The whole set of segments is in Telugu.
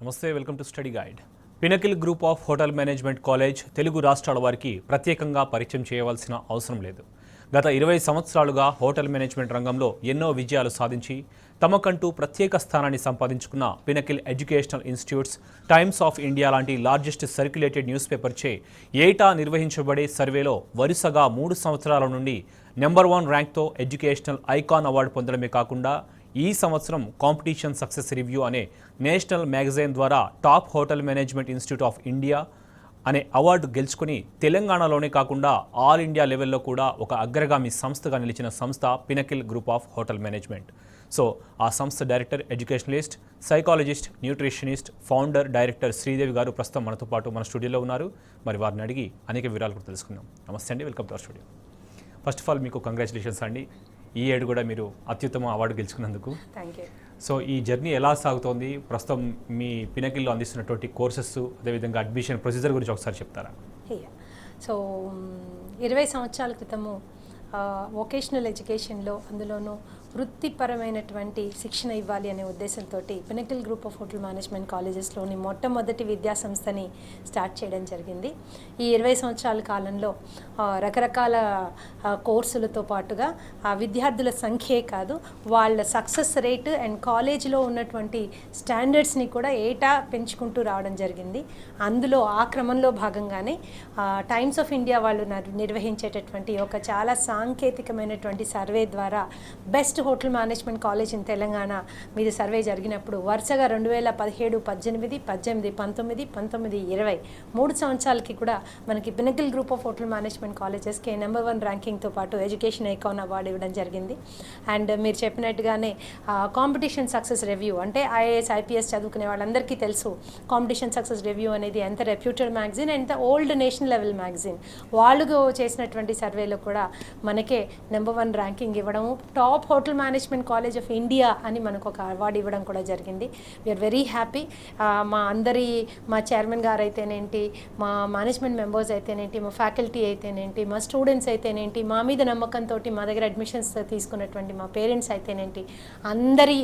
నమస్తే, welcome to study guide. Pinnacle group of hotel management college Telugu రాష్ట్రాల వారికి ప్రత్యేకంగా పరిచయం చేయవలసిన అవసరం లేదు. గత 20 సంవత్సరాలుగా హోటల్ మేనేజ్మెంట్ రంగంలో ఎన్నో విజయాలు సాధించి తమకంటూ ప్రత్యేక స్థానాన్ని సంపాదించుకున్న pinnacle educational institutes times of India లాంటి లార్జెస్ట్ సర్క్యులేటెడ్ న్యూస్ పేపర్చే ఏటా నిర్వహించబడే సర్వేలో వరుసగా 3 సంవత్సరాల నుండి నెంబర్ 1 ర్యాంక్తో ఎడ్యుకేషనల్ ఐకాన్ అవార్డు పొందడమే కాకుండా ఈ సంవత్సరం కాంపిటీషన్ సక్సెస్ రివ్యూ అనే నేషనల్ మ్యాగజైన్ ద్వారా top hotel management institute of India అనే అవార్డు గెలుచుకుని తెలంగాణలోనే కాకుండా ఆల్ ఇండియా లెవెల్లో కూడా ఒక అగ్రగామి సంస్థగా నిలిచిన సంస్థ pinnacle group of hotel management. So ఆ సంస్థ director, educationalist, psychologist, nutritionist, founder, director Sridevi గారు ప్రస్తుతం మనతో పాటు మన స్టూడియోలో ఉన్నారు. మరి వారిని అడిగి అనేక వివరాలు కూడా తెలుసుకుందాం. నమస్తే అండి, welcome to our studio. First of all మీకు కంగ్రాచులేషన్స్ అండి, ఈ ఏడు కూడా మీరు అత్యుత్తమ అవార్డు గెలుచుకున్నందుకు. Thank you. సో ఈ జర్నీ ఎలా సాగుతోంది, ప్రస్తుతం మీ పినకిల్లో అందిస్తున్నటువంటి కోర్సెస్, అదేవిధంగా అడ్మిషన్ ప్రొసీజర్ గురించి ఒకసారి చెప్తారా? సో 20 సంవత్సరాల క్రితము వొకేషనల్ ఎడ్యుకేషన్లో, అందులోనూ వృత్తిపరమైనటువంటి శిక్షణ ఇవ్వాలి అనే ఉద్దేశంతో Pinnacle group of hotel management కాలేజెస్లోని మొట్టమొదటి విద్యా సంస్థని స్టార్ట్ చేయడం జరిగింది. ఈ 20 సంవత్సరాల కాలంలో రకరకాల కోర్సులతో పాటుగా విద్యార్థుల సంఖ్యే కాదు, వాళ్ళ సక్సెస్ రేటు అండ్ కాలేజీలో ఉన్నటువంటి స్టాండర్డ్స్ని కూడా ఏటా పెంచుకుంటూ రావడం జరిగింది. అందులో ఆ క్రమంలో భాగంగానే టైమ్స్ ఆఫ్ ఇండియా వాళ్ళు నిర్వహించేటటువంటి ఒక చాలా సాంకేతికమైనటువంటి సర్వే ద్వారా best hotel management college in Telangana మీద సర్వే జరిగినప్పుడు వరుసగా 2017, 18, 18, 19, 19, 20 3 సంవత్సరాలకి కూడా మనకి Pinnacle group of hotel management కాలేజెస్కి నెంబర్ 1 ర్యాంకింగ్తో పాటు ఎడ్యుకేషన్ ఐకాన్ అవార్డు ఇవ్వడం జరిగింది. అండ్ మీరు చెప్పినట్టుగానే కాంపిటీషన్ సక్సెస్ రివ్యూ అంటే ఐఏఎస్, ఐపీఎస్ చదువుకునే వాళ్ళందరికీ తెలుసు కాంపిటీషన్ సక్సెస్ రివ్యూ అనేది ఎంత రెప్యూటెడ్ మ్యాగజైన్, ఎంత ఓల్డ్ నేషనల్ లెవెల్ మ్యాగజైన్. వాళ్ళు చేసినటువంటి సర్వేలో కూడా మనకే నెంబర్ 1 ర్యాంకింగ్ ఇవ్వడము, top hotel management college of India అని మనకు ఒక అవార్డు ఇవ్వడం కూడా జరిగింది. We're very happy. మా చైర్మన్ గారు అయితేనేంటి, మా మేనేజ్మెంట్ మెంబర్స్ అయితేనేంటి, మా ఫ్యాకల్టీ అయితేనేంటి, మా స్టూడెంట్స్ అయితేనేంటి, మా మీద నమ్మకంతో మా దగ్గర అడ్మిషన్స్ తీసుకున్నటువంటి మా పేరెంట్స్ అయితేనేంటి, అందరి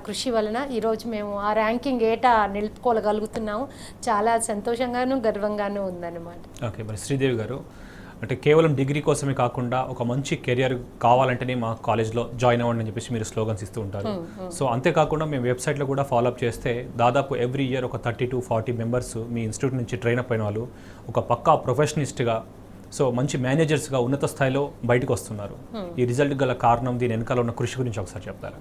కృషి వలన ఈరోజు మేము ఆ ర్యాంకింగ్ ఏటా నిలుపుకోగలుగుతున్నాము. చాలా సంతోషంగాను గర్వంగాను ఉందన్నమాట. ఓకే, మరి శ్రీదేవి గారు, అంటే కేవలం డిగ్రీ కోసమే కాకుండా ఒక మంచి కెరియర్ కావాలంటేనే మా కాలేజ్లో జాయిన్ అవ్వండి అని చెప్పేసి మీరు స్లోగన్స్ ఇస్తూ ఉంటారు. సో అంతేకాకుండా మేము వెబ్సైట్లో కూడా ఫాలోఅప్ చేస్తే దాదాపు ఎవ్రీ ఇయర్ ఒక 30 to 40 మెంబర్స్ మీ ఇన్స్టిట్యూట్ నుంచి ట్రైన్ అప్ అయిన వాళ్ళు ఒక పక్కా ప్రొఫెషనలిస్ట్గా, సో మంచి మేనేజర్స్గా ఉన్నత స్థాయిలో బయటకు వస్తున్నారు. ఈ రిజల్ట్ గల కారణం, దీని వెనకాల ఉన్న కృషి గురించి ఒకసారి చెప్తారా?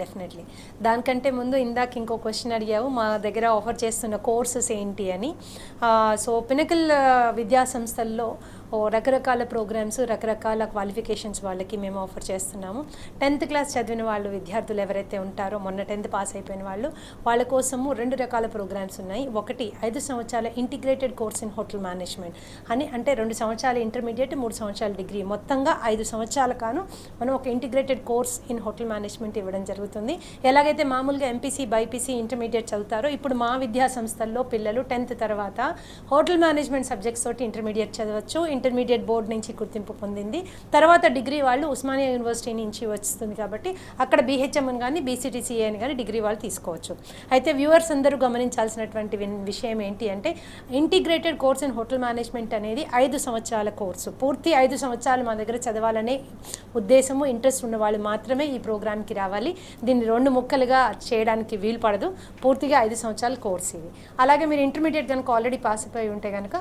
డెఫినెట్లీ. దానికంటే ముందు ఇందాక ఇంకో క్వశ్చన్ అడిగావు, మా దగ్గర ఆఫర్ చేస్తున్న కోర్సెస్ ఏంటి అని. సో పినకిల్ విద్యా సంస్థల్లో రకరకాల ప్రోగ్రామ్స్, రకరకాల క్వాలిఫికేషన్స్ వాళ్ళకి మేము ఆఫర్ చేస్తున్నాము. 10th క్లాస్ చదివిన వాళ్ళు, విద్యార్థులు ఎవరైతే ఉంటారో, మొన్న 10th పాస్ అయిపోయిన వాళ్ళ కోసము 2 రకాల ప్రోగ్రామ్స్ ఉన్నాయి. ఒకటి 5 సంవత్సరాల integrated course in hotel management అని, అంటే 2 సంవత్సరాల ఇంటర్మీడియట్, 3 సంవత్సరాల డిగ్రీ, మొత్తంగా 5 సంవత్సరాల కాను మనం ఒక integrated course in hotel management ఇవ్వడం జరుగుతుంది. ఎలాగైతే మామూలుగా ఎంపీసీ, బైపీసీ, ఇంటర్మీడియట్ చదువుతారో, ఇప్పుడు మా విద్యా సంస్థల్లో పిల్లలు 10th తర్వాత హోటల్ మేనేజ్మెంట్ సబ్జెక్ట్స్ తోటి ఇంటర్మీడియట్ చదవచ్చు. ఇంటర్మీడియట్ బోర్డు నుంచి గుర్తింపు పొందింది. తర్వాత డిగ్రీ వాళ్ళు ఉస్మానియా యూనివర్సిటీ నుంచి వస్తుంది కాబట్టి అక్కడ బీహెచ్ఎం అని కానీ, బీసీటీసీఏ అని కానీ డిగ్రీ వాళ్ళు తీసుకోవచ్చు. అయితే వ్యూవర్స్ అందరూ గమనించాల్సినటువంటి విషయం ఏంటి అంటే, integrated course in hotel management అనేది 5 సంవత్సరాల కోర్సు. పూర్తి 5 సంవత్సరాలు మా దగ్గర చదవాలనే ఉద్దేశము, ఇంట్రెస్ట్ ఉన్న వాళ్ళు మాత్రమే ఈ ప్రోగ్రామ్కి రావాలి. దీన్ని 2 ముక్కలుగా చేయడానికి వీలు పడదు. పూర్తిగా 5 సంవత్సరాల కోర్స్ ఇది. అలాగే మీరు ఇంటర్మీడియట్ కనుక ఆల్రెడీ పాస్ అయిపోయి ఉంటే కనుక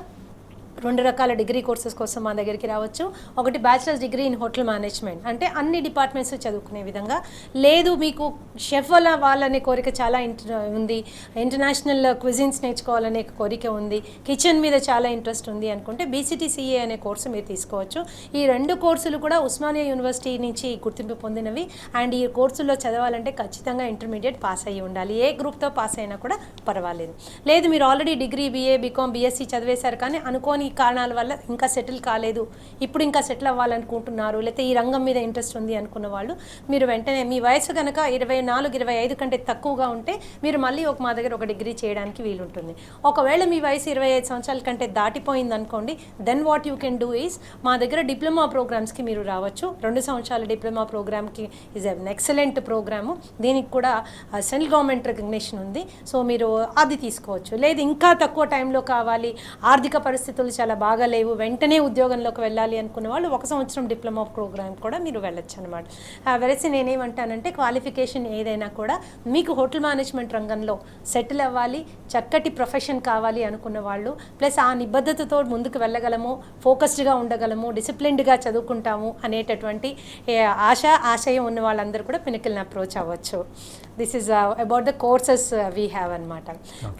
2 రకాల డిగ్రీ కోర్సెస్ కోసం మా దగ్గరికి రావచ్చు. ఒకటి bachelors degree in hotel management, అంటే అన్ని డిపార్ట్మెంట్స్ చదువుకునే విధంగా. లేదు మీకు షెఫ్ వాళ్ళనే కోరిక చాలా ఉంది, ఇంటర్నేషనల్ క్విజిన్స్ నేర్చుకోవాలనే కోరిక ఉంది, కిచెన్ మీద చాలా ఇంట్రెస్ట్ ఉంది అనుకుంటే బీసీటీసీఏ అనే కోర్సు మీరు తీసుకోవచ్చు. ఈ 2 కోర్సులు కూడా ఉస్మానియా యూనివర్సిటీ నుంచి గుర్తింపు పొందినవి. అండ్ ఈ కోర్సుల్లో చదవాలంటే ఖచ్చితంగా ఇంటర్మీడియట్ పాస్ అయ్యి ఉండాలి. ఏ గ్రూప్తో పాస్ అయినా కూడా పర్వాలేదు. లేదు మీరు already degree, BA, BCom, BSc చదివేశారు కానీ అనుకోని కారణాల వల్ల ఇంకా సెటిల్ కాలేదు, ఇప్పుడు ఇంకా సెటిల్ అవ్వాలనుకుంటున్నారు, లేకపోతే ఈ రంగం మీద ఇంట్రెస్ట్ ఉంది అనుకున్న వాళ్ళు మీరు వెంటనే మీ వయసు కనుక 24-25 కంటే తక్కువగా ఉంటే మీరు మళ్ళీ మా దగ్గర ఒక డిగ్రీ చేయడానికి వీలుంటుంది. ఒకవేళ మీ వయసు 25 సంవత్సరాల కంటే దాటిపోయింది అనుకోండి, then what you can do is మా దగ్గర డిప్లొమా ప్రోగ్రామ్స్కి మీరు రావచ్చు. 2 సంవత్సరాల డిప్లొమా ప్రోగ్రామ్కి ఈజ్ ఎన్ ఎక్సలెంట్ ప్రోగ్రాము. దీనికి కూడా సెంట్రల్ గవర్నమెంట్ రికగ్నిషన్ ఉంది. సో మీరు అది తీసుకోవచ్చు. లేదు ఇంకా తక్కువ టైంలో కావాలి, ఆర్థిక పరిస్థితులు చాలా బాగా లేవు, వెంటనే ఉద్యోగంలోకి వెళ్ళాలి అనుకున్న వాళ్ళు 1 సంవత్సరం డిప్లొమా ప్రోగ్రామ్ కూడా మీరు వెళ్ళొచ్చు అనమాట. వెరసి నేనేమంటానంటే క్వాలిఫికేషన్ ఏదైనా కూడా మీకు హోటల్ మేనేజ్మెంట్ రంగంలో సెటిల్ అవ్వాలి, చక్కటి ప్రొఫెషన్ కావాలి అనుకున్న వాళ్ళు, ప్లస్ ఆ నిబద్ధతతో ముందుకు వెళ్ళగలము, ఫోకస్డ్గా ఉండగలము, డిసిప్లిన్డ్గా చదువుకుంటాము అనేటటువంటి ఆశయం ఉన్న వాళ్ళందరూ కూడా పినకిల్ని అప్రోచ్ అవ్వచ్చు. This is about the courses we have అనమాట.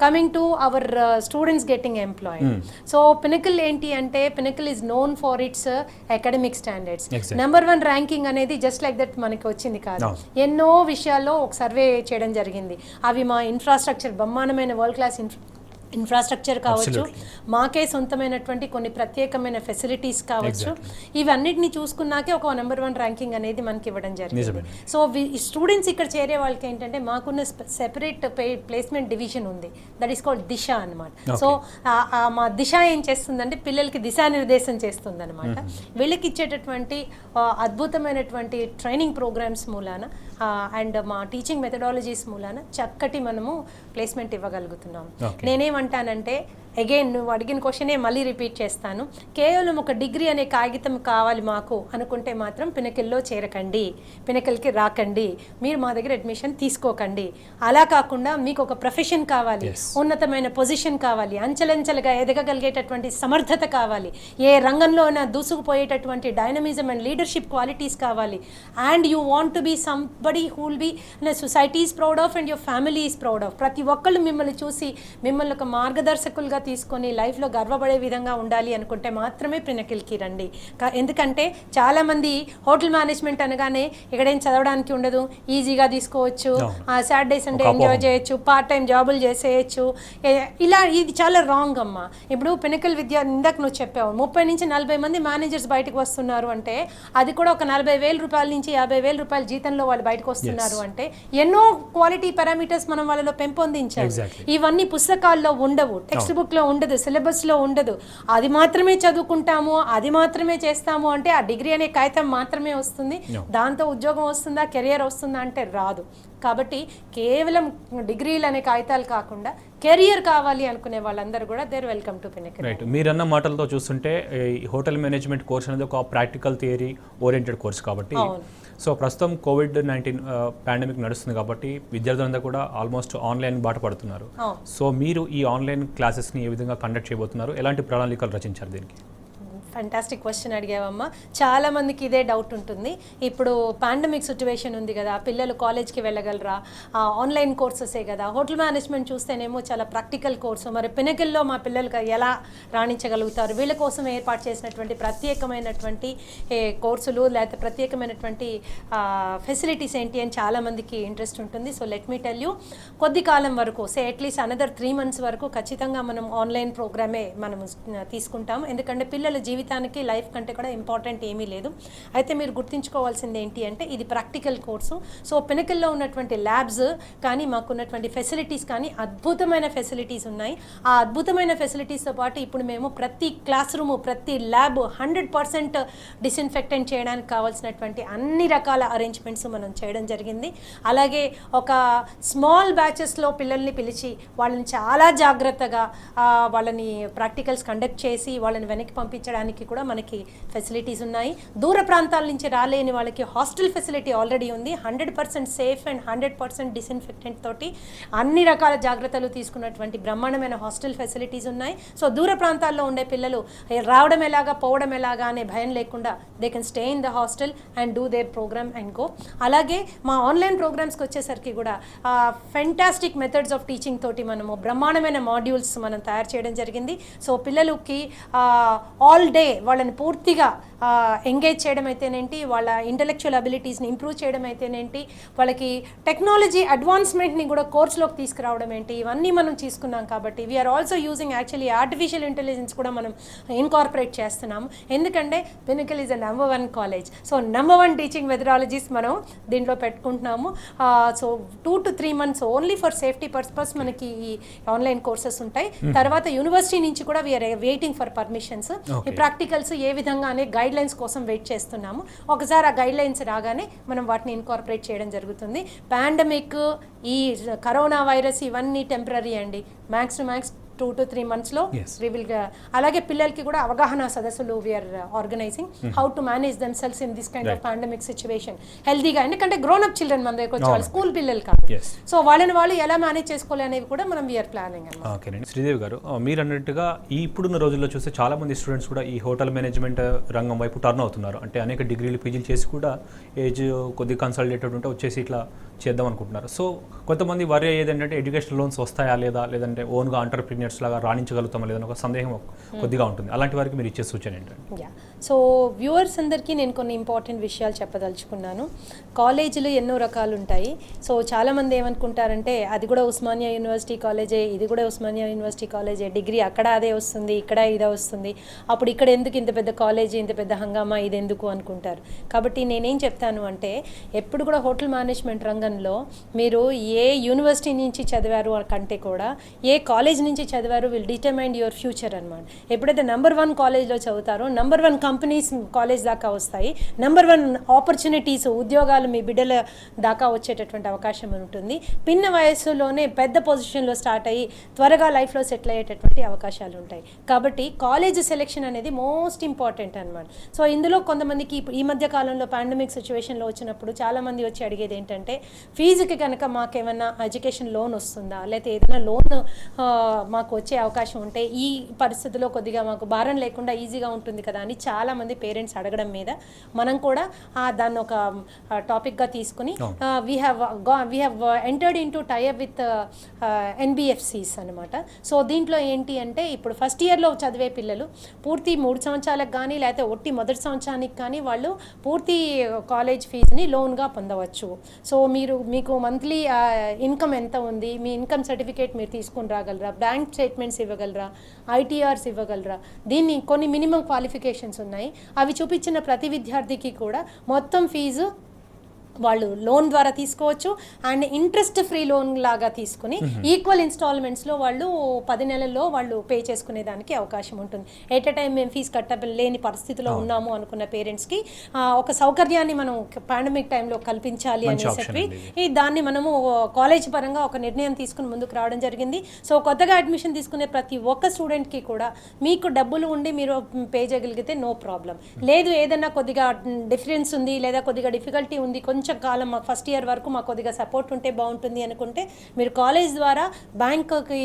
Coming to our students getting employed. So Pinnacle ఏంటి అంటే Pinnacle is known for its academic standards. Number 1 ranking అనేది జస్ట్ లైక్ దట్ మనకి వచ్చింది కాదు. ఎన్నో విషయాల్లో ఒక సర్వే చేయడం జరిగింది. అవి మా ఇన్ఫ్రాస్ట్రక్చర్, బ్రహ్మాండమైన వరల్డ్ క్లాస్ ఇన్ఫ్రాస్ట్రక్చర్ కావచ్చు, మాకే సొంతమైనటువంటి కొన్ని ప్రత్యేకమైన ఫెసిలిటీస్ కావచ్చు, ఇవన్నిటిని చూసుకున్నాకే ఒక నెంబర్ 1 ర్యాంకింగ్ అనేది మనకి ఇవ్వడం జరిగింది. సో స్టూడెంట్స్ ఇక్కడ చేరే వాళ్ళకి ఏంటంటే మాకున్న సెపరేట్ ప్లేస్మెంట్ డివిజన్ ఉంది, దట్ ఈస్ కాల్డ్ దిశ అనమాట. సో మా దిశ ఏం చేస్తుందంటే పిల్లలకి దిశానిర్దేశం చేస్తుంది అనమాట. వీళ్ళకి ఇచ్చేటటువంటి అద్భుతమైనటువంటి ట్రైనింగ్ ప్రోగ్రామ్స్ మూలాన అండ్ మా టీచింగ్ మెథడాలజీస్ మూలాన చక్కటి మనము ప్లేస్మెంట్ ఇవ్వగలుగుతున్నాం. నేనేమంటానంటే అగైన్ నువ్వు అడిగిన క్వశ్చనే మళ్ళీ రిపీట్ చేస్తాను. కేవలం ఒక డిగ్రీ అనే కాగితం కావాలి మాకు అనుకుంటే మాత్రం పినకిల్లో చేరకండి, పినకిల్కి రాకండి, మీరు మా దగ్గర అడ్మిషన్ తీసుకోకండి. అలా కాకుండా మీకు ఒక ప్రొఫెషన్ కావాలి, ఉన్నతమైన పొజిషన్ కావాలి, అంచెలంచెలుగా ఎదగగలిగేటటువంటి సమర్థత కావాలి, ఏ రంగంలోనైనా దూసుకుపోయేటటువంటి డైనమిజం అండ్ లీడర్షిప్ క్వాలిటీస్ కావాలి, and you want to be somebody who will be society is proud of and your family is proud of. ప్రతి ఒక్కళ్ళు మిమ్మల్ని చూసి మిమ్మల్ని ఒక మార్గదర్శకులుగా తీసుకొని లైఫ్లో గర్వపడే విధంగా ఉండాలి అనుకుంటే మాత్రమే పినకిల్కి రండి. ఎందుకంటే చాలామంది హోటల్ మేనేజ్మెంట్ అనగానే ఇక్కడేం చదవడానికి ఉండదు, ఈజీగా తీసుకోవచ్చు, సాటర్డే సండే ఎంజాయ్ చేయొచ్చు, పార్ట్ టైం జాబులు చేసేయచ్చు, ఇలా ఇది చాలా రాంగ్ అమ్మా. ఇప్పుడు పినకిల్ విద్య ఇందాక నువ్వు చెప్పావు 30 నుంచి 40 మంది మేనేజర్స్ బయటకు వస్తున్నారు అంటే అది కూడా ఒక 40,000 రూపాయల నుంచి 50,000 రూపాయల జీతంలో వాళ్ళు బయటకు వస్తున్నారు అంటే ఎన్నో క్వాలిటీ పారామీటర్స్ మనం వాళ్ళలో పెంపొందించాలి. ఇవన్నీ పుస్తకాల్లో ఉండవు, టెక్స్ట్ బుక్ లో ఉండదు, సిలబస్ లో ఉండదు. అది మాత్రమే చదువుకుంటాము, అది మాత్రమే చేస్తాము అంటే ఆ డిగ్రీ అనే కాగితం మాత్రమే వస్తుంది, దాంతో ఉద్యోగం వస్తుందా, కెరియర్ వస్తుందా అంటే రాదు. కాబట్టి కేవలం డిగ్రీలు అనే కాగితాలు కాకుండా కెరియర్ కావాలి అనుకునే వాళ్ళందరూ కూడా there welcome to Pinnacle. Right. మీరన్న మాటలతో చూస్తుంటే హోటల్ మేనేజ్మెంట్ కోర్స్ అనేది ఒక ప్రాక్టికల్ థియరీ ఓరియంటెడ్ కోర్స్ కాబట్టి, సో ప్రస్తుతం కోవిడ్-19 పాండమిక్ నడుస్తుంది కాబట్టి విద్యార్థులందరూ కూడా ఆల్మోస్ట్ ఆన్లైన్ బాట పడుతున్నారు. సో మీరు ఈ ఆన్లైన్ క్లాసెస్ని ఏ విధంగా కండక్ట్ చేయబోతున్నారు, ఎలాంటి ప్రణాళికలు రచించారు దీనికి? ఫ్యాంటాస్టిక్ క్వశ్చన్ అడిగావమ్మా. చాలామందికి ఇదే డౌట్ ఉంటుంది. ఇప్పుడు పాండమిక్ సిచ్యువేషన్ ఉంది కదా, పిల్లలు కాలేజ్కి వెళ్ళగలరా, ఆన్లైన్ కోర్సెసే కదా, హోటల్ మేనేజ్మెంట్ చూస్తేనేమో చాలా ప్రాక్టికల్ కోర్సు, మరి పినకిల్లో మా పిల్లలు ఎలా రాణించగలుగుతారు, వీళ్ళ కోసం ఏర్పాటు చేసినటువంటి ప్రత్యేకమైనటువంటి కోర్సులు లేకపోతే ప్రత్యేకమైనటువంటి ఫెసిలిటీస్ ఏంటి అని చాలామందికి ఇంట్రెస్ట్ ఉంటుంది. So let me tell you, కొద్ది కాలం వరకు అట్లీస్ట్ అనదర్ 3 months వరకు ఖచ్చితంగా మనం ఆన్లైన్ ప్రోగ్రామే మనం తీసుకుంటాం. ఎందుకంటే పిల్లల జీవితానికి లైఫ్ కంటే కూడా ఇంపార్టెంట్ ఏమీ లేదు. అయితే మీరు గుర్తుంచుకోవాల్సింది ఏంటి అంటే ఇది ప్రాక్టికల్ కోర్సు. సో పినకిల్లో ఉన్నటువంటి ల్యాబ్స్ కానీ మాకున్నటువంటి ఫెసిలిటీస్ కానీ అద్భుతమైన ఫెసిలిటీస్ ఉన్నాయి. ఆ అద్భుతమైన ఫెసిలిటీస్తో పాటు ఇప్పుడు మేము ప్రతి క్లాస్ రూము, ప్రతి ల్యాబ్ 100% డిస్ఇన్ఫెక్టెంట్ చేయడానికి కావాల్సినటువంటి అన్ని రకాల అరేంజ్మెంట్స్ మనం చేయడం జరిగింది. అలాగే ఒక స్మాల్ బ్యాచెస్లో పిల్లల్ని పిలిచి వాళ్ళని చాలా జాగ్రత్తగా వాళ్ళని ప్రాక్టికల్స్ కండక్ట్ చేసి వాళ్ళని వెనక్కి పంపించడానికి కూడా మనకి ఫెసిలిటీస్ ఉన్నాయి. దూర ప్రాంతాల నుంచి రాలేని వాళ్ళకి హాస్టల్ ఫెసిలిటీ ఆల్రెడీ ఉంది. 100% సేఫ్ అండ్ 100% డిస్ఇన్ఫెక్టెంట్ తోటి అన్ని రకాల జాగ్రత్తలు తీసుకున్నటువంటి బ్రహ్మాండమైన హాస్టల్ ఫెసిలిటీస్ ఉన్నాయి. సో దూర ప్రాంతాల్లో ఉండే పిల్లలు రావడం ఎలాగా, పోవడం ఎలాగా అనే భయం లేకుండా they can stay in the hostel and do their programme and go. అలాగే మా ఆన్లైన్ ప్రోగ్రామ్స్కి వచ్చేసరికి కూడా ఫెంటాస్టిక్ మెథడ్స్ ఆఫ్ టీచింగ్ తోటి మనము బ్రహ్మాండమైన మాడ్యూల్స్ మనం తయారు చేయడం జరిగింది. సో పిల్లలకి ఆల్ డే వాళ్ళని పూర్తిగా ఎంగేజ్ చేయడం అయితేనేంటి, వాళ్ళ ఇంటలెక్చువల్ అబిలిటీస్ని ఇంప్రూవ్ చేయడం అయితేనేంటి, వాళ్ళకి టెక్నాలజీ అడ్వాన్స్మెంట్ని కూడా కోర్సులోకి తీసుకురావడం ఏంటి, ఇవన్నీ మనం తీసుకున్నాం. కాబట్టి we're also using actually artificial intelligence కూడా మనం ఇన్కార్పొరేట్ చేస్తున్నాము. ఎందుకంటే Pinnacle is a number 1 college. So number 1 teaching methodologies మనం దీంట్లో పెట్టుకుంటున్నాము. So 2 to 3 months only for safety purpose మనకి ఈ ఆన్లైన్ కోర్సెస్ ఉంటాయి. తర్వాత యూనివర్సిటీ నుంచి కూడా వీఆర్ వెయిటింగ్ ఫర్ పర్మిషన్స్. ఈ ప్రాక్టికల్స్ ఏ విధంగా అనే గైడ్ లైన్స్ కోసం వెయిట్ చేస్తున్నాము. ఒకసారి ఆ గైడ్ లైన్స్ రాగానే మనం వాటిని ఇన్కార్పొరేట్ చేయడం జరుగుతుంది. పాండమిక్, ఈ కరోనా వైరస్ ఇవన్నీ టెంపరీ అండి. Max to max 2 to 3 months లో we will అలాగే పిల్లలకి కూడా అవగాహన సదస్సులు we're organising how to manage themselves in this kind of pandemic situation హెల్దీగా. ఎందుకంటే గ్రోన్ అప్ చిల్డ్రన్ మన దగ్గర వచ్చే వాళ్ళు స్కూల్ పిల్లలు కాదు. సో వాళ్ళని వాళ్ళు ఎలా మేనేజ్ చేసుకోవాలి అనేవి కూడా మనం వీఆర్ ప్లానింగ్ అన్నమాట. ఓకేనండి. శ్రీదేవి గారు, మీరు అన్నట్టుగా ఈ ఇప్పుడున్న రోజుల్లో చూస్తే చాలా మంది స్టూడెంట్స్ కూడా ఈ హోటల్ మేనేజ్మెంట్ రంగం వైపు టర్న్ అవుతున్నారు. అంటే అనేక డిగ్రీలు పీజీలు చేసి కూడా ఏజ్ కొద్దిగా కన్సల్టేటెడ్ ఉంటే వచ్చేసి ఇట్లా చేద్దాం అనుకుంటున్నారు. సో కొంతమంది వరి ఏదంటే ఎడ్యుకేషన్ లోన్స్ వస్తాయా లేదా, లేదంటే ఓన్గా ఎంటర్ప్రీనియర్స్ లాగా రాణించగలుగుతామా లేదని ఒక సందేహం కొద్దిగా ఉంటుంది. అలాంటి వారికి మీరు ఇచ్చే సూచన ఏంటంటే? సో వ్యూవర్స్ అందరికీ నేను కొన్ని ఇంపార్టెంట్ విషయాలు చెప్పదలుచుకున్నాను. కాలేజీలు ఎన్నో రకాలు ఉంటాయి. సో చాలామంది ఏమనుకుంటారంటే అది కూడా ఉస్మానియా యూనివర్సిటీ కాలేజే, ఇది కూడా ఉస్మానియా యూనివర్సిటీ కాలేజే, డిగ్రీ అక్కడ అదే వస్తుంది, ఇక్కడ ఇదే వస్తుంది, అప్పుడు ఇక్కడ ఎందుకు ఇంత పెద్ద కాలేజీ, ఇంత పెద్ద హంగామా, ఇది ఎందుకు అనుకుంటారు. కాబట్టి నేనేం చెప్తాను అంటే ఎప్పుడు కూడా హోటల్ మేనేజ్మెంట్ రంగంలో మీరు ఏ యూనివర్సిటీ నుంచి చదివారు కంటే కూడా ఏ కాలేజ్ నుంచి చదివారు విల్ డిటర్మైన్ యువర్ ఫ్యూచర్ అనమాట. ఎప్పుడైతే నెంబర్ 1 కాలేజ్లో చదువుతారో నెంబర్ 1 కంపెనీస్ కాలేజ్ దాకా వస్తాయి, నెంబర్ 1 ఆపర్చునిటీస్, ఉద్యోగాలు మీ బిడ్డల దాకా వచ్చేటటువంటి అవకాశం ఉంటుంది. పిన్న వయస్సులోనే పెద్ద పొజిషన్లో స్టార్ట్ అయ్యి త్వరగా లైఫ్లో సెటిల్ అయ్యేటటువంటి అవకాశాలు ఉంటాయి. కాబట్టి కాలేజ్ సెలెక్షన్ అనేది మోస్ట్ ఇంపార్టెంట్ అనమాట. సో ఇందులో కొంతమందికి ఈ మధ్య కాలంలో పాండమిక్ సిచ్యువేషన్లో వచ్చినప్పుడు చాలామంది వచ్చి అడిగేది ఏంటంటే ఫీజుకి కనుక మాకేమన్నా ఎడ్యుకేషన్ లోన్ వస్తుందా, లేకపోతే ఏదైనా లోన్ మాకు వచ్చే అవకాశం ఉంటే ఈ పరిస్థితిలో కొద్దిగా మాకు భారం లేకుండా ఈజీగా ఉంటుంది కదా అని చాలామంది పేరెంట్స్ అడగడం మీద మనం కూడా దాన్ని ఒక టాపిక్గా తీసుకుని we have entered in to tie up with NBFCs అనమాట. సో దీంట్లో ఏంటి అంటే ఇప్పుడు ఫస్ట్ ఇయర్లో చదివే పిల్లలు పూర్తి 3 సంవత్సరాలకు కానీ లేకపోతే ఒట్టి మొదటి సంవత్సరానికి కానీ వాళ్ళు పూర్తి కాలేజ్ ఫీజుని లోన్గా పొందవచ్చు. సో మీకు మంత్లీ ఇన్కమ్ ఎంత ఉంది, మీ ఇన్కమ్ సర్టిఫికేట్ మీరు తీసుకుని రాగలరా, బ్యాంక్ స్టేట్మెంట్స్ ఇవ్వగలరా, ITRs ఇవ్వగలరా, దీన్ని కొన్ని మినిమం క్వాలిఫికేషన్స్ ఉన్నాయి. అవి చూపించిన ప్రతి విద్యార్థికి కూడా మొత్తం ఫీజు వాళ్ళు లోన్ ద్వారా తీసుకోవచ్చు. అండ్ ఇంట్రెస్ట్ ఫ్రీ లోన్ లాగా తీసుకుని ఈక్వల్ ఇన్స్టాల్మెంట్స్లో వాళ్ళు 10 నెలల్లో వాళ్ళు పే చేసుకునే దానికి అవకాశం ఉంటుంది. ఎట్ ఎ టైం మేము ఫీజు కట్టలేని పరిస్థితిలో ఉన్నాము అనుకున్న పేరెంట్స్కి ఒక సౌకర్యాన్ని మనం పాండమిక్ టైంలో కల్పించాలి అనేసి దాన్ని మనము కాలేజ్ పరంగా ఒక నిర్ణయం తీసుకుని ముందుకు రావడం జరిగింది. సో కొత్తగా అడ్మిషన్ తీసుకునే ప్రతి ఒక్క స్టూడెంట్కి కూడా మీకు డబ్బులు ఉండి మీరు పే చేయగలిగితే నో ప్రాబ్లం. లేదు ఏదైనా కొద్దిగా డిఫరెన్స్ ఉంది లేదా కొద్దిగా డిఫికల్టీ ఉంది, కొంచెం కాలం మాకు ఫస్ట్ ఇయర్ వరకు మాకు కొద్దిగా సపోర్ట్ ఉంటే బాగుంటుంది అనుకుంటే మీరు కాలేజ్ ద్వారా బ్యాంకుకి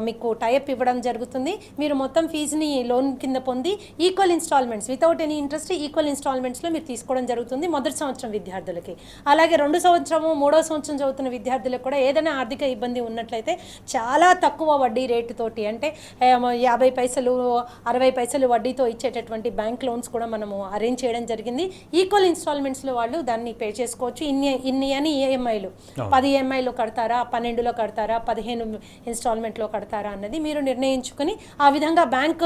మీకు టైఅప్ ఇవ్వడం జరుగుతుంది. మీరు మొత్తం ఫీజుని లోన్ కింద పొంది equal instalments without any interest equal ఇన్స్టాల్మెంట్స్లో మీరు తీసుకోవడం జరుగుతుంది మొదటి సంవత్సరం విద్యార్థులకి. అలాగే 2వ సంవత్సరము 3వ సంవత్సరం చదువుతున్న విద్యార్థులకు కూడా ఏదైనా ఆర్థిక ఇబ్బంది ఉన్నట్లయితే చాలా తక్కువ వడ్డీ రేటుతోటి అంటే 50 పైసలు 60 పైసలు వడ్డీతో ఇచ్చేటటువంటి బ్యాంక్ లోన్స్ కూడా మనము అరేంజ్ చేయడం జరిగింది. ఈక్వల్ ఇన్స్టాల్మెంట్స్లో వాళ్ళు దాన్ని పే చేసుకోవచ్చు. ఇన్ని అని EMIలు 10 EMIలో కడతారా, 12లో కడతారా, 15 ఇన్స్టాల్మెంట్లో కడతారా అన్నది మీరు నిర్ణయించుకుని ఆ విధంగా బ్యాంక్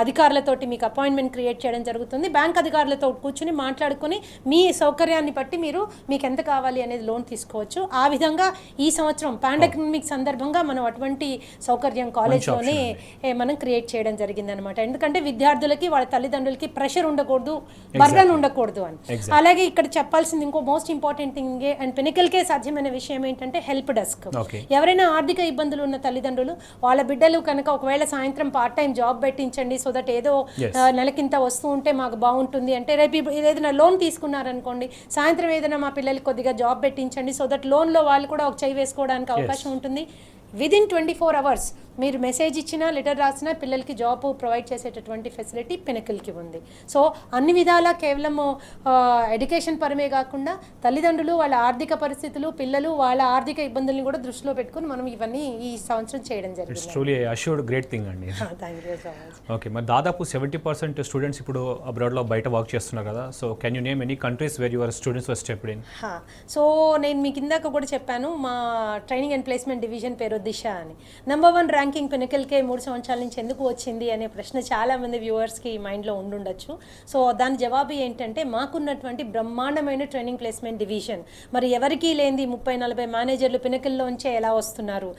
అధికారులతోటి మీకు అపాయింట్మెంట్ క్రియేట్ చేయడం జరుగుతుంది. బ్యాంక్ అధికారులతో కూర్చుని మాట్లాడుకుని మీ సౌకర్యాన్ని బట్టి మీకు ఎంత కావాలి అనేది లోన్ తీసుకోవచ్చు. ఆ విధంగా ఈ సంవత్సరం పాండమిక్ సందర్భంగా మనం అటువంటి సౌకర్యం కాలేజ్లోనే మనం క్రియేట్ చేయడం జరిగింది అనమాట. ఎందుకంటే విద్యార్థులకి వాళ్ళ తల్లిదండ్రులకి ప్రెషర్ ఉండకూడదు, బర్డన్ ఉండకూడదు అని. అలాగే ఇక్కడ చెప్పాల్సింది ఇంకో మోస్ట్ ఇంపార్టెంట్ థింగ్ అండ్ పినకిల్కే సాధ్యమైన విషయం ఏంటంటే హెల్ప్ డెస్క్. ఎవరైనా ఆర్థిక ఇబ్బందులు ఉన్న తల్లిదండ్రులు వాళ్ళ బిడ్డలు కనుక ఒకవేళ సాయంత్రం పార్ట్ టైం జాబ్ పెట్టించండి సో దట్ ఏదో నెలకింత వస్తూ ఉంటే మాకు బాగుంటుంది అంటే రేపు ఏదైనా లోన్ తీసుకున్నారనుకోండి సాయంత్రం ఏదైనా మా పిల్లలకి కొద్దిగా జాబ్ పెట్టించండి సో దట్ లోన్లో వాళ్ళు కూడా ఒక చేయి వేసుకోవడానికి అవకాశం ఉంటుంది. విదిన్ 24 hours మీరు మెసేజ్ ఇచ్చినా లెటర్ రాసినా పిల్లలకి జాబ్ ప్రొవైడ్ చేసేటటువంటి ఫెసిలిటీ పినకిల్కి ఉంది. సో అన్ని విధాలా కేవలం ఎడ్యుకేషన్ పరమే కాకుండా తల్లిదండ్రులు వాళ్ళ ఆర్థిక పరిస్థితులు, పిల్లలు వాళ్ళ ఆర్థిక ఇబ్బందుల్ని కూడా దృష్టిలో పెట్టుకుని మనం ఇవన్నీ ఈ సంవత్సరం చేయడం జరిగింది. ట్రూలీ అష్యూర్డ్ గ్రేట్ థింగ్ అండి. Thank you so much. Okay, మరి దాదాపు 70% స్టూడెంట్స్ ఇప్పుడు అబ్రాడ్లో బయట వర్క్ చేస్తున్నారు కదా. So can you name any countries where your students were stepped in? So నేను మీకు ఇందాక కూడా చెప్పాను, మా ట్రైనింగ్ అండ్ ప్లేస్మెంట్ డివిజన్ పేరు దిశ అని. నెంబర్ 1 ర్యాంకింగ్ పినకిల్కే 3 సంవత్సరాల నుంచి ఎందుకు వచ్చింది అనే ప్రశ్న చాలామంది వ్యూవర్స్కి మైండ్లో ఉండుండొచ్చు. సో దాని జవాబు ఏంటంటే, మాకున్నటువంటి బ్రహ్మాండమైన ట్రైనింగ్ ప్లేస్మెంట్ డివిజన్ మరి ఎవరికీ లేనిది 30-40 మేనేజర్లు పినకిల్లోంచే ఎలా వస్తున్నారు?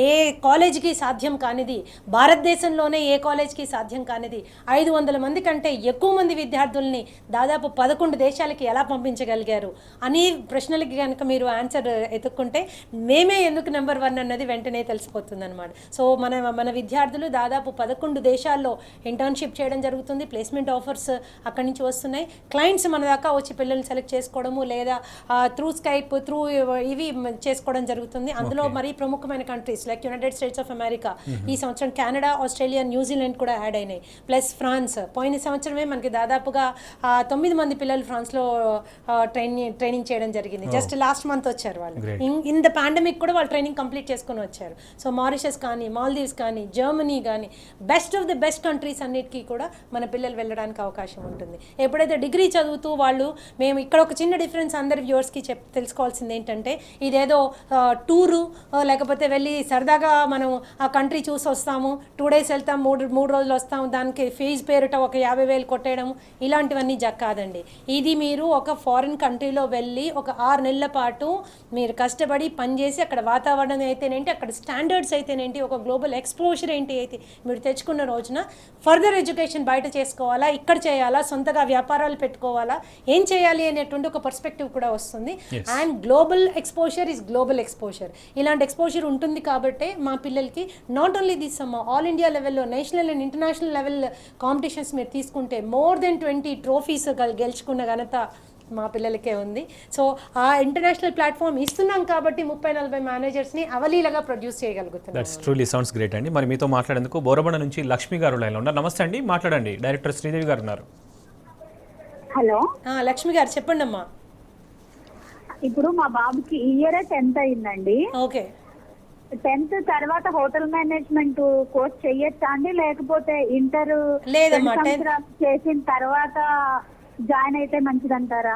ఏ కాలేజీకి సాధ్యం కానిది, భారతదేశంలోనే ఏ కాలేజ్కి సాధ్యం కానిది 500 మంది కంటే ఎక్కువ మంది విద్యార్థుల్ని దాదాపు 11 దేశాలకి ఎలా పంపించగలిగారు అని ప్రశ్నలకి కనుక మీరు ఆన్సర్ ఎత్తుక్కుంటే మేమే ఎందుకు నెంబర్ 1 అన్నది వెంటనే తెలిసిపోతుంది అనమాట. సో మన విద్యార్థులు దాదాపు 11 దేశాల్లో ఇంటర్న్షిప్ చేయడం జరుగుతుంది. ప్లేస్మెంట్ ఆఫర్స్ అక్కడి నుంచి వస్తున్నాయి. క్లయింట్స్ మన దాకా వచ్చి పిల్లల్ని సెలెక్ట్ చేసుకోవడము లేదా త్రూ స్కైప్ త్రూ ఇవి చేసుకోవడం జరుగుతుంది. అందులో మరి ప్రముఖమైన countries like United States of America, ఈ సంవత్సరం కెనడా, ఆస్ట్రేలియా, న్యూజిలాండ్ కూడా యాడ్ అయినాయి. Plus France. పోయిన సంవత్సరమే మనకి దాదాపుగా 9 మంది పిల్లలు ఫ్రాన్స్లో ట్రైనింగ్ చేయడం జరిగింది. జస్ట్ లాస్ట్ మంత్ వచ్చారు వాళ్ళు. ఇన్ ద పాండమిక్ కూడా వాళ్ళు ట్రైనింగ్ కంప్లీట్ చేసుకొని వచ్చారు. సో మారిషస్ కానీ, మాల్దీవ్స్ కానీ, జర్మనీ కానీ, best of the best countries అన్నిటికీ కూడా మన పిల్లలు వెళ్ళడానికి అవకాశం ఉంటుంది. ఎప్పుడైతే డిగ్రీ చదువుతూ వాళ్ళు మేము ఇక్కడ ఒక చిన్న డిఫరెన్స్ అందరి వ్యూవర్స్కి తెలుసుకోవాల్సింది ఏంటంటే, ఇదేదో టూరు లేకపోతే వెళ్ళి సరదాగా మనం ఆ కంట్రీ చూసి వస్తాము, 2 days వెళ్తాం, 3 రోజులు వస్తాము, దానికి ఫీజు పేరుట ఒక 50,000 కొట్టేయడం, ఇలాంటివన్నీ కాదండి. ఇది మీరు ఒక ఫారిన్ కంట్రీలో వెళ్ళి ఒక 6 నెలల పాటు మీరు కష్టపడి పనిచేసి అక్కడ వాతావరణం అయితేనేంటి, అక్కడ స్టాండర్డ్స్ అయితేనేంటి, ఒక గ్లోబల్ ఎక్స్పోజర్ ఏంటి అయితే మీరు తెచ్చుకున్న రోజున ఫర్దర్ ఎడ్యుకేషన్ బయట చేసుకోవాలా, ఇక్కడ చేయాలా, సొంతగా వ్యాపారాలు పెట్టుకోవాలా, ఏం చేయాలి అనేటువంటి ఒక పర్స్పెక్టివ్ కూడా వస్తుంది. And global exposure is global exposure. ఇలాంటి ఎక్స్పోజర్ ఉంటుంది కాబట్టి మా పిల్లలకి నాట్ ఓన్లీ దిస్ అమ్మ, ఆల్ ఇండియా లెవెల్లో national and international level competitions మీరు తీసుకుంటే మోర్ దెన్ 20 ట్రోఫీస్ గెలుచుకున్న ఘనత మా పిల్లలకే ఉంది. సో ఆ ఇంటర్నేషనల్ ప్లాట్ఫామ్ ఇస్తున్నాం కాబట్టి 30-40 మేనేజర్స్ని అవలీలగా ప్రొడ్యూస్ చేయగలుగుతున్నాం. దట్స్ ట్రూలీ సౌండ్స్ గ్రేట్ అండి. మరి మీతో మాట్లాడేందుకు బోరబండ నుంచి లక్ష్మి గారు లైన్లో ఉన్నారు. నమస్తే అండి, మాట్లాడండి. డైరెక్టర్ శ్రీదేవి గారు ఉన్నారు. హలో, లక్ష్మి గారు చెప్పండి అమ్మా. ఇప్పుడు మా బాబుకి ఈ ఇయర్ 10th అయిందండి. ఓకే, 10th తర్వాత హోటల్ మేనేజ్మెంట్ కోర్స్ చెయ్యొచ్చా అండి, లేకపోతే ఇంటర్ లేదమ్మా, చేసిన తర్వాత జాయిన్ అయితే మంచిదంటారా?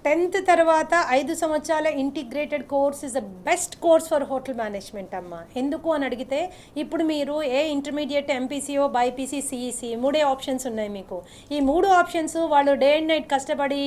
10th తర్వాత 5 సంవత్సరాల integrated course is the best course for hotel management అమ్మ. ఎందుకు అని అడిగితే, ఇప్పుడు మీరు ఏ ఇంటర్మీడియట్, ఎంపీసీఓ, బైపీసీ, సిఈసి 3 ఆప్షన్స్ ఉన్నాయి మీకు. ఈ 3 ఆప్షన్స్ వాళ్ళు డే అండ్ నైట్ కష్టపడి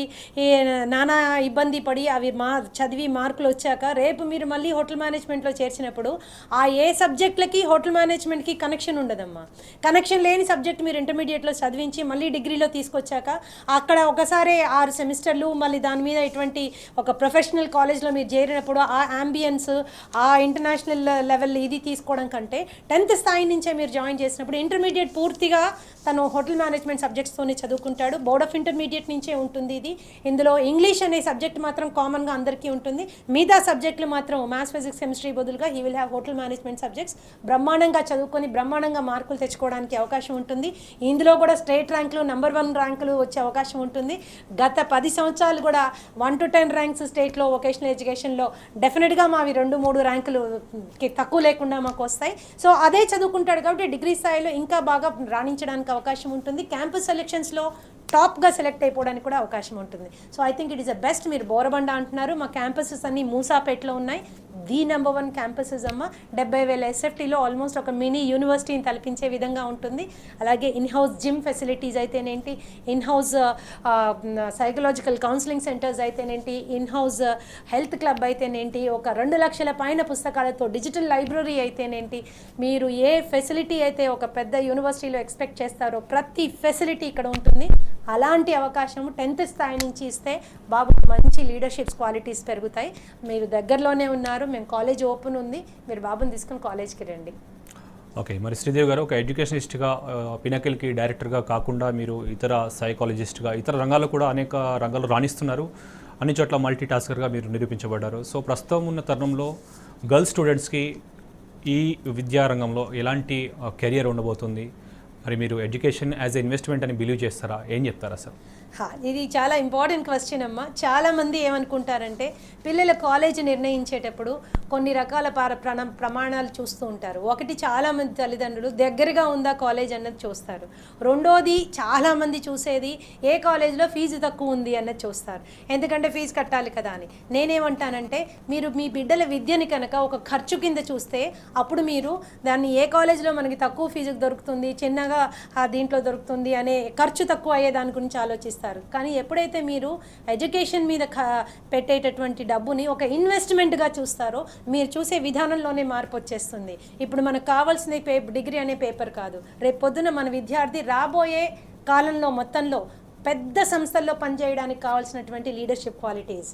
నానా ఇబ్బంది పడి అవి చదివి మార్కులు వచ్చాక రేపు మీరు మళ్ళీ హోటల్ మేనేజ్మెంట్లో చేర్చినప్పుడు ఆ ఏ సబ్జెక్టులకి హోటల్ మేనేజ్మెంట్కి కనెక్షన్ ఉండదమ్మా. కనెక్షన్ లేని సబ్జెక్ట్ మీరు ఇంటర్మీడియట్లో చదివించి మళ్ళీ డిగ్రీలో తీసుకొచ్చాక అక్కడ ఒకసారి 6 సెమిస్టర్లు మళ్ళీ దాని మీద ఇటువంటి ఒక ప్రొఫెషనల్ కాలేజ్లో మీరు చేరినప్పుడు ఆ అంబియన్స్, ఆ ఇంటర్నేషనల్ లెవెల్ ఇది తీసుకోవడం కంటే 10th స్థాయి నుంచే మీరు జాయిన్ చేసినప్పుడు ఇంటర్మీడియట్ పూర్తిగా తను హోటల్ మేనేజ్మెంట్ సబ్జెక్ట్స్తోనే చదువుకుంటాడు. బోర్డ్ ఆఫ్ ఇంటర్మీడియట్ నుంచే ఉంటుంది ఇది. ఇందులో ఇంగ్లీష్ అనే సబ్జెక్ట్ మాత్రం కామన్గా అందరికీ ఉంటుంది. మిగతా సబ్జెక్టులు మాత్రం మ్యాథ్స్, ఫిజిక్స్, కెమిస్ట్రీ బదులుగా he will have hotel management subjects. బ్రహ్మాండంగా చదువుకొని బ్రహ్మాండంగా మార్కులు తెచ్చుకోవడానికి అవకాశం ఉంటుంది. ఇందులో కూడా స్టేట్ ర్యాంకులు, నెంబర్ 1 ర్యాంకులు వచ్చే అవకాశం ఉంటుంది. గత 10 సంవత్సరాలు కూడా 1 to 10 ర్యాంక్స్ స్టేట్లో వొకేషనల్ ఎడ్యుకేషన్లో డెఫినెట్గా మావి 2-3 ర్యాంకులు తక్కువ లేకుండా మాకు వస్తాయి. సో అదే చదువుకుంటాడు కాబట్టి డిగ్రీ స్థాయిలో ఇంకా బాగా రాణించడానికి అవకాశం ఉంటుంది. క్యాంపస్ సెలెక్షన్స్లో టాప్గా సెలెక్ట్ అయిపోవడానికి కూడా అవకాశం ఉంటుంది. So I think it is the best. మీరు బోరబండ అంటున్నారు, మా క్యాంపసెస్ అన్నీ మూసాపేటలో ఉన్నాయి. ది నెంబర్ 1 క్యాంపసెస్ అమ్మ. 70,000 SFTలో ఆల్మోస్ట్ ఒక మినీ యూనివర్సిటీని తలపించే విధంగా ఉంటుంది. అలాగే ఇన్హౌస్ జిమ్ ఫెసిలిటీస్ అయితేనేంటి, ఇన్హౌస్ సైకలాజికల్ కౌన్సిలింగ్ సెంటర్స్ అయితేనేంటి, ఇన్హౌస్ హెల్త్ క్లబ్ అయితేనేంటి, ఒక 2 లక్షల పైన పుస్తకాలతో డిజిటల్ లైబ్రరీ అయితేనేంటి, మీరు ఏ ఫెసిలిటీ అయితే ఒక పెద్ద యూనివర్సిటీలో ఎక్స్పెక్ట్ చేస్తారో ప్రతి ఫెసిలిటీ ఇక్కడ ఉంటుంది. అలాంటి అవకాశం 10th స్థాయి నుంచి ఇస్తే బాబుకు మంచి లీడర్షిప్స్ క్వాలిటీస్ పెరుగుతాయి. మీరు దగ్గరలోనే ఉన్నారు, మేము కాలేజ్ ఓపెన్ ఉంది, మీరు బాబుని తీసుకుని కాలేజ్కి రండి. ఓకే, మరి శ్రీదేవి గారు ఒక ఎడ్యుకేషనిస్ట్గా పినకిల్కి డైరెక్టర్గా కాకుండా మీరు ఇతర సైకాలజిస్ట్గా ఇతర రంగాల్లో కూడా అనేక రంగాల్లో రాణిస్తున్నారు. అన్ని చోట్ల మల్టీ టాస్కర్గా మీరు నిరూపించబడ్డారు. సో ప్రస్తుతం ఉన్న తరుణంలో గర్ల్స్ స్టూడెంట్స్కి ఈ విద్యారంగంలో ఎలాంటి కెరియర్ ఉండబోతుంది? మరి మీరు ఎడ్యుకేషన్ యాజ్ ఎ ఇన్వెస్ట్మెంట్ అని బిలీవ్ చేస్తారా? ఏం చెప్తారా సార్? ఇది చాలా ఇంపార్టెంట్ క్వశ్చన్ అమ్మా. చాలామంది ఏమనుకుంటారంటే పిల్లల కాలేజ్ నిర్ణయించేటప్పుడు కొన్ని రకాల ప్రమాణాలు చూస్తూ ఉంటారు. ఒకటి, చాలామంది తల్లిదండ్రులు దగ్గరగా ఉందా కాలేజ్ అన్నది చూస్తారు. రెండోది, చాలామంది చూసేది ఏ కాలేజ్లో ఫీజు తక్కువ ఉంది అన్నది చూస్తారు, ఎందుకంటే ఫీజు కట్టాలి కదా అని. నేనేమంటానంటే మీరు మీ బిడ్డల విద్యని కనుక ఒక ఖర్చు కింద చూస్తే అప్పుడు మీరు దాన్ని ఏ కాలేజ్లో మనకి తక్కువ ఫీజుకు దొరుకుతుంది, చిన్నగా దీంట్లో దొరుకుతుంది అనే ఖర్చు తక్కువ అయ్యే దాని గురించి ఆలోచిస్తారు. కానీ ఎప్పుడైతే మీరు ఎడ్యుకేషన్ మీద పెట్టేటటువంటి డబ్బుని ఒక ఇన్వెస్ట్మెంట్గా చూస్తారో మీరు చూసే విధానంలోనే మార్పు వచ్చేస్తుంది. ఇప్పుడు మనకు కావాల్సిన డిగ్రీ అనే పేపర్ కాదు, రేపు పొద్దున మన విద్యార్థి రాబోయే కాలంలో మొత్తంలో పెద్ద సంస్థల్లో పనిచేయడానికి కావాల్సినటువంటి లీడర్షిప్ క్వాలిటీస్,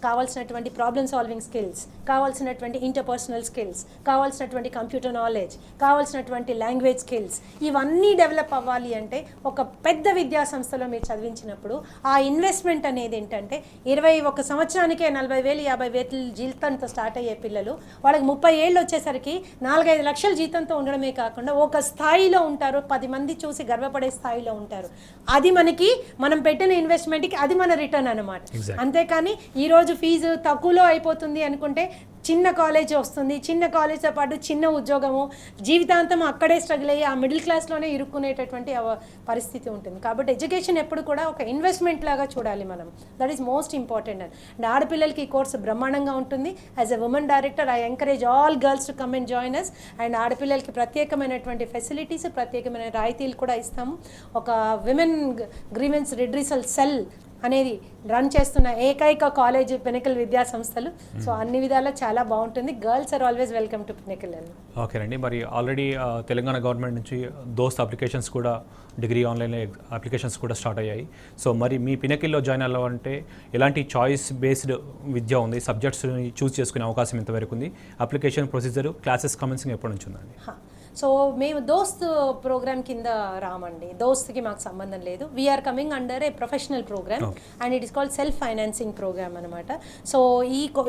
కావాల్సినటువంటి ప్రాబ్లమ్ సాల్వింగ్ స్కిల్స్, కావాల్సినటువంటి ఇంటర్పర్సనల్ స్కిల్స్, కావాల్సినటువంటి కంప్యూటర్ నాలెడ్జ్, కావాల్సినటువంటి లాంగ్వేజ్ స్కిల్స్, ఇవన్నీ డెవలప్ అవ్వాలి అంటే ఒక పెద్ద విద్యా సంస్థలో మీరు చదివించినప్పుడు ఆ ఇన్వెస్ట్మెంట్ అనేది ఏంటంటే 21 సంవత్సరానికే 40,000 50,000 జీతంతో స్టార్ట్ అయ్యే పిల్లలు వాళ్ళకి 30 ఏళ్ళు వచ్చేసరికి 4-5 లక్షల జీతంతో ఉండడమే కాకుండా ఒక స్థాయిలో ఉంటారు, 10 మంది చూసి గర్వపడే స్థాయిలో ఉంటారు. అది మనకి మనం పెట్టిన ఇన్వెస్ట్మెంట్కి అది మన రిటర్న్ అన్నమాట. అంతేకాని ఈరోజు ఫీజు తక్కువలో అయిపోతుంది అనుకుంటే చిన్న కాలేజ్ వస్తుంది, చిన్న కాలేజ్తో పాటు చిన్న ఉద్యోగము, జీవితాంతం అక్కడే స్ట్రగుల్ అయ్యి ఆ మిడిల్ క్లాస్లోనే ఇరుక్కునేటటువంటి పరిస్థితి ఉంటుంది. కాబట్టి ఎడ్యుకేషన్ ఎప్పుడు కూడా ఒక ఇన్వెస్ట్మెంట్ లాగా చూడాలి మనం. That is most important. And ఆడపిల్లలకి ఈ కోర్సు బ్రహ్మాండంగా ఉంటుంది. As a women director I encourage all girls to come and join us. And ఆడపిల్లలకి ప్రత్యేకమైనటువంటి ఫెసిలిటీస్, ప్రత్యేకమైన రాయితీలు కూడా ఇస్తాము. ఒక విమెన్ గ్రీవెన్స్ రిడ్రిసల్ సెల్ అనేది రన్ చేస్తున్న ఏకైక కాలేజ్ పినకిల్ విద్యా సంస్థలు. సో అన్ని విధాలా చాలా బాగుంటుంది. Girls are always welcome to Pinnacle. ఓకేనండి. మరి ఆల్రెడీ తెలంగాణ గవర్నమెంట్ నుంచి దోస్త్ అప్లికేషన్స్ కూడా, డిగ్రీ ఆన్లైన్ అప్లికేషన్స్ కూడా స్టార్ట్ అయ్యాయి. సో మరి మీ పినకిల్లో జాయిన్ అవ్వాలంటే ఎలాంటి చాయిస్ బేస్డ్ విద్య ఉంది? సబ్జెక్ట్స్ని చూస్ చేసుకునే అవకాశం ఎంతవరకు ఉంది? అప్లికేషన్ ప్రొసీజర్, క్లాసెస్ కమెన్సింగ్ ఎప్పటి నుంచి ఉందండి? సో మేము దోస్త్ ప్రోగ్రామ్ కింద రామండి, దోస్త్కి మాకు సంబంధం లేదు. We're coming under a professional programme and it is called self financing programme అనమాట. సో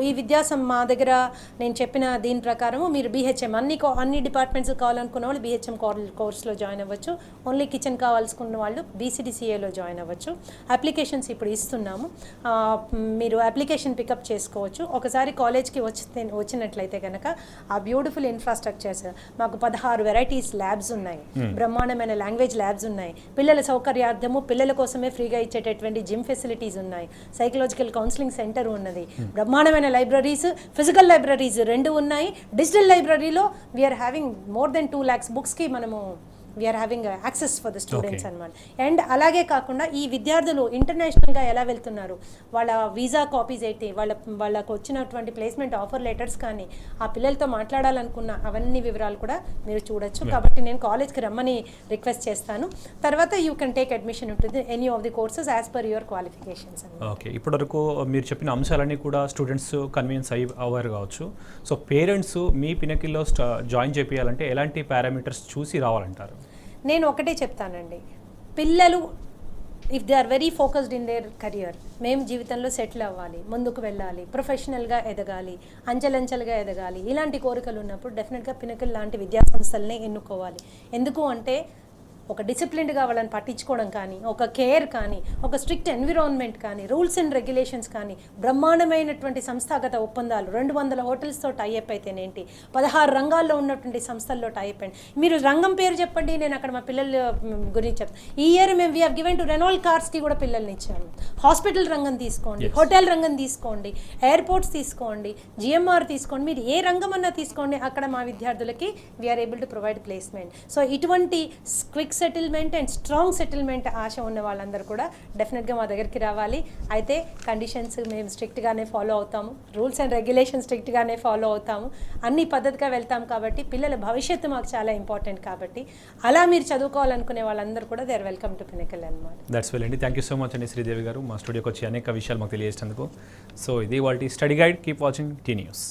ఈ విద్యాసం మా దగ్గర నేను చెప్పిన దీని ప్రకారము మీరు BHM అన్ని డిపార్ట్మెంట్స్ కావాలనుకున్న వాళ్ళు BHM కోర్స్లో జాయిన్ అవ్వచ్చు. ఓన్లీ కిచెన్ కావాల్సుకున్న వాళ్ళు BCDCAలో జాయిన్ అవ్వచ్చు. అప్లికేషన్స్ ఇప్పుడు ఇస్తున్నాము, మీరు అప్లికేషన్ పికప్ చేసుకోవచ్చు. ఒకసారి కాలేజ్కి వచ్చినట్లయితే కనుక ఆ బ్యూటిఫుల్ ఇన్ఫ్రాస్ట్రక్చర్స్, మాకు 16 వెరైటీస్ ల్యాబ్స్ ఉన్నాయి, బ్రహ్మాండమైన లాంగ్వేజ్ ల్యాబ్స్ ఉన్నాయి, పిల్లల సౌకర్యార్థము పిల్లల కోసమే ఫ్రీగా ఇచ్చేటటువంటి జిమ్ ఫెసిలిటీస్ ఉన్నాయి, సైకలాజికల్ కౌన్సిలింగ్ సెంటర్ ఉన్నది, బ్రహ్మాండమైన లైబ్రరీస్, ఫిజికల్ లైబ్రరీస్ 2 ఉన్నాయి. డిజిటల్ లైబ్రరీలో we're having more than 2 lakhs బుక్స్కి మనము we're having access for the students అనమాట. అండ్ అలాగే కాకుండా ఈ విద్యార్థులు ఇంటర్నేషనల్గా ఎలా వెళ్తున్నారు, వాళ్ళ వీసా కాపీస్ అయితే, వాళ్ళకు వచ్చినటువంటి ప్లేస్మెంట్ ఆఫర్ లెటర్స్ కానీ, ఆ పిల్లలతో మాట్లాడాలనుకున్న అవన్నీ వివరాలు కూడా మీరు చూడొచ్చు. కాబట్టి నేను కాలేజ్కి రమ్మని రిక్వెస్ట్ చేస్తాను. తర్వాత యూ కెన్ టేక్ అడ్మిషన్ ఉంటుంది any of the courses as per your qualifications. Okay, ఇప్పటివరకు మీరు చెప్పిన అంశాలన్నీ కూడా స్టూడెంట్స్ కన్వీన్స్ అవ్వరు కావచ్చు. సో పేరెంట్స్ మీ పినకిల్లో జాయిన్ చేయాలంటే ఎలాంటి పారామీటర్స్ చూసి రావాలంటారు? నేను ఒకటే చెప్తానండి, పిల్లలు if they are very focused in their career, మేము జీవితంలో సెటిల్ అవ్వాలి, ముందుకు వెళ్ళాలి, ప్రొఫెషనల్గా ఎదగాలి, అంచెలంచెలుగా ఎదగాలి, ఇలాంటి కోరికలు ఉన్నప్పుడు డెఫినెట్గా పినకిల్ లాంటి విద్యా సంస్థలనే ఎన్నుకోవాలి. ఎందుకు అంటే ఒక డిసిప్లిన్డ్గా వాళ్ళని పట్టించుకోవడం కానీ, ఒక కేర్ కానీ, ఒక స్ట్రిక్ట్ ఎన్విరాన్మెంట్ కానీ, రూల్స్ అండ్ రెగ్యులేషన్స్ కానీ, బ్రహ్మాండమైనటువంటి సంస్థాగత ఒప్పందాలు, 200 హోటల్స్తో టైఅప్ అయితేనేంటి, 16 రంగాల్లో ఉన్నటువంటి సంస్థల్లో టైఅప్ అయ్యండి. మీరు రంగం పేరు చెప్పండి, నేను అక్కడ మా పిల్లల గురించి చెప్తాను. ఈ ఇయర్ మేము we have given to Renault కార్స్కి కూడా పిల్లల్ని ఇచ్చాము. హాస్పిటల్ రంగం తీసుకోండి, హోటల్ రంగం తీసుకోండి, ఎయిర్పోర్ట్స్ తీసుకోండి, GMR తీసుకోండి, మీరు ఏ రంగం అన్నా తీసుకోండి, అక్కడ మా విద్యార్థులకి we're able to provide placement. So ఇటువంటి quick settlement and strong settlement ఆశ ఉన్న వాళ్ళందరూ కూడా డెఫినెట్గా మా దగ్గరికి రావాలి. అయితే కండిషన్స్ మేము స్ట్రిక్ట్గానే ఫాలో అవుతాము, రూల్స్ అండ్ రెగ్యులేషన్స్ స్ట్రిక్ట్గానే ఫాలో అవుతాము, అన్ని పద్ధతిగా వెళ్తాం. కాబట్టి పిల్లల భవిష్యత్తు మాకు చాలా ఇంపార్టెంట్. కాబట్టి అలా మీరు చదువుకోవాలనుకునే వాళ్ళందరూ కూడా they are welcome to Pinnacle అన్నమాట. దట్స్ వెల్ అండి. థ్యాంక్ యూ సో మచ్ అండి శ్రీదేవి గారు, మా స్టూడియోకి వచ్చి అనేక విషయాలు మాకు తెలియజేసినందుకు. సో ఇది వాళ్ళ study guide. Keep watching tea news.